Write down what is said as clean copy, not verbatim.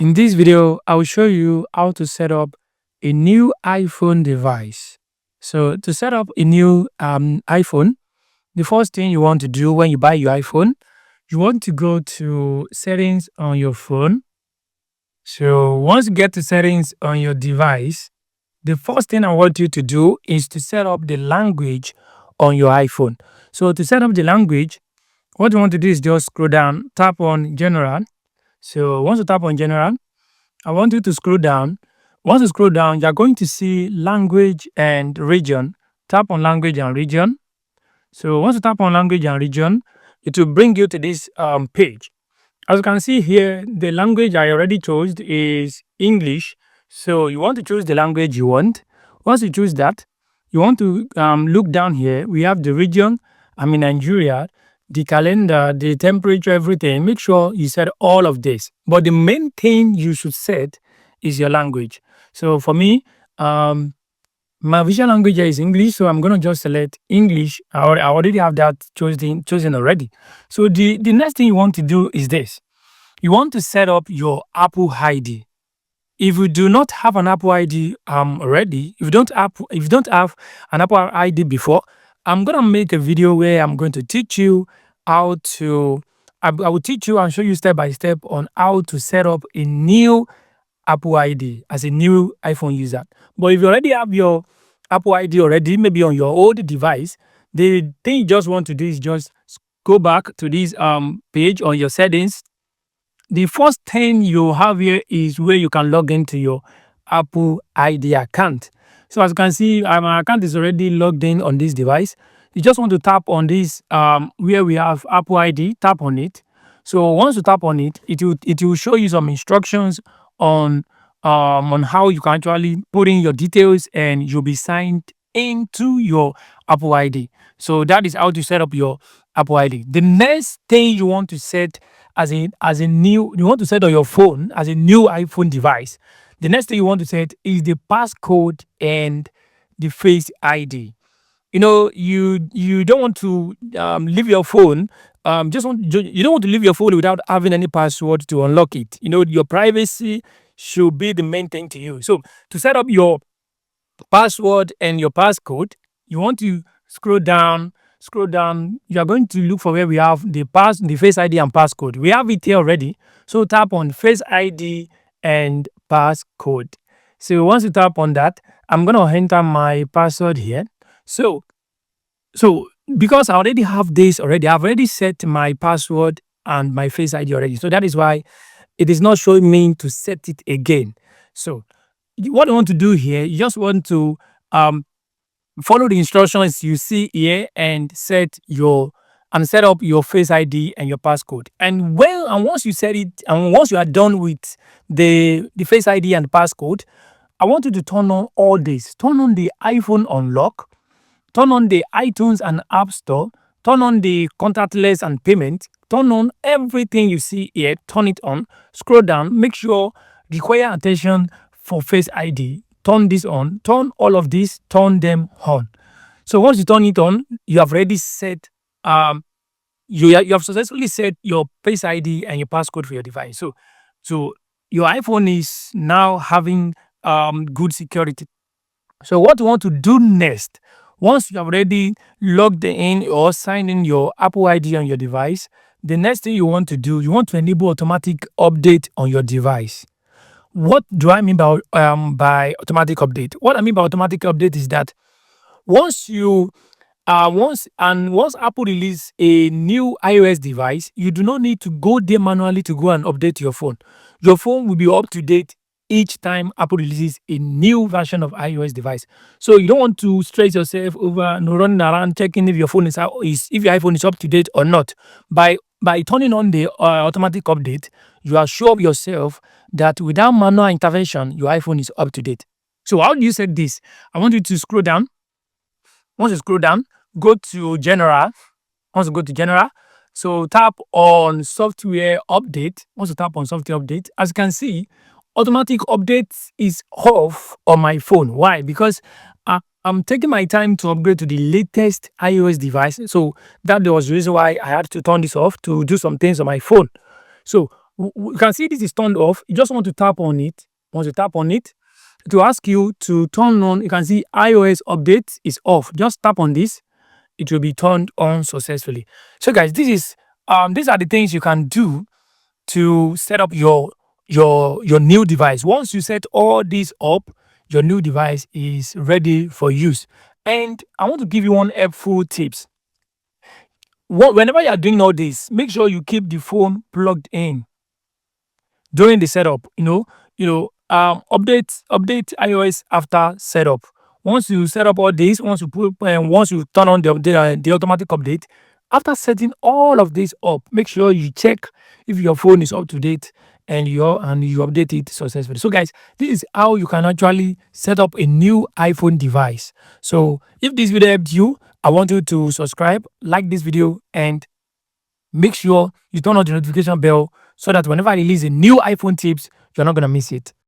In this video, I will show you how to set up a new iPhone device. So to set up a new iPhone, the first thing you want to do when you buy your iPhone, you want to go to settings on your phone. So once you get to settings on your device, the first thing I want you to do is to set up the language on your iPhone. So to set up the language, what you want to do is just scroll down, tap on general. So once you tap on general, I want you to scroll down. Once you scroll down, you're going to see language and region. Tap on language and region. So once you tap on language and region, it will bring you to this page. As you can see here, the language I already chose is English. So you want to choose the language you want. Once you choose that, you want to look down here. We have the region, I'm in Nigeria, the calendar, the temperature, everything. Make sure you set all of this. But the main thing you should set is your language. So for me, my official language is English, so I'm going to just select English. I already have that chosen already. So the next thing you want to do is this. You want to set up your Apple ID. If you do not have an Apple ID already, if you don't have an Apple ID before, I'm gonna make a video where I'm going to teach you how to. I will teach you and show you step by step on how to set up a new Apple ID as a new iPhone user. But if you already have your Apple ID already, maybe on your old device, the thing you just want to do is just go back to this page on your settings. The first thing you have here is where you can log into your Apple ID account. So as you can see, my account is already logged in on this device. You just want to tap on this where we have Apple ID, tap on it. So once you tap on it, it will show you some instructions on how you can actually put in your details and you'll be signed into your Apple ID. So that is how to set up your Apple ID. The next thing you want to set you want to set on your phone as a new iPhone device. The next thing you want to set is the passcode and the Face ID. You know, you don't want to leave your phone. You don't want to leave your phone without having any password to unlock it. You know, your privacy should be the main thing to you. So to set up your password and your passcode, you want to scroll down. You are going to look for where we have the Face ID and passcode. We have it here already. So tap on Face ID and passcode. So once you tap on that, I'm going to enter my password here. So because I already have this already, I've already set my password and my Face ID already. So that is why it is not showing me to set it again. So what I want to do here, you just want to follow the instructions you see here and set up your Face ID and your passcode. And once you set it, and once you are done with the Face ID and passcode, I want you to turn on all this. Turn on the iPhone unlock, turn on the iTunes and App Store, turn on the contactless and payment, turn on everything you see here, turn it on, scroll down, make sure require attention for Face ID. Turn this on, turn all of this, turn them on. So once you turn it on, you have already set, you have successfully set your Face ID and your passcode for your device. So your iPhone is now having good security. So what you want to do next, once you have already logged in or signed in your Apple ID on your device, the next thing you want to do, you want to enable automatic update on your device. What do I mean by automatic update? What I mean by automatic update is that once Apple release a new iOS device, you do not need to go there manually to go and update your phone. Your phone will be up to date each time Apple releases a new version of iOS device. So you don't want to stress yourself over running around checking if your phone if your iPhone is up to date or not. By turning on the automatic update, you assure yourself that without manual intervention, your iPhone is up to date. So how do you set this? I want you to scroll down. Once you scroll down, go to General. Once you go to General, so tap on Software Update. Once you tap on Software Update, as you can see, automatic update is off on my phone. Why? Because I'm taking my time to upgrade to the latest iOS device. So that was the reason why I had to turn this off to do some things on my phone. So You can see this is turned off. You just want to tap on it. Once you tap on it, to ask you to turn on, you can see iOS update is off. Just tap on this, it will be turned on successfully. So guys, these are the things you can do to set up your new device. Once you set all these up, your new device is ready for use. And I want to give you one helpful tips. Whenever you are doing all this, make sure you keep the phone plugged in during the setup. Update iOS after setup. Once you set up all this, once you turn on the automatic update, after setting all of this up, make sure you check if your phone is up to date and you update it successfully. So guys, this is how you can actually set up a new iPhone device. So if this video helped you, I want you to subscribe, like this video, and make sure you turn on the notification bell so that whenever I release a new iPhone tips, you're not going to miss it.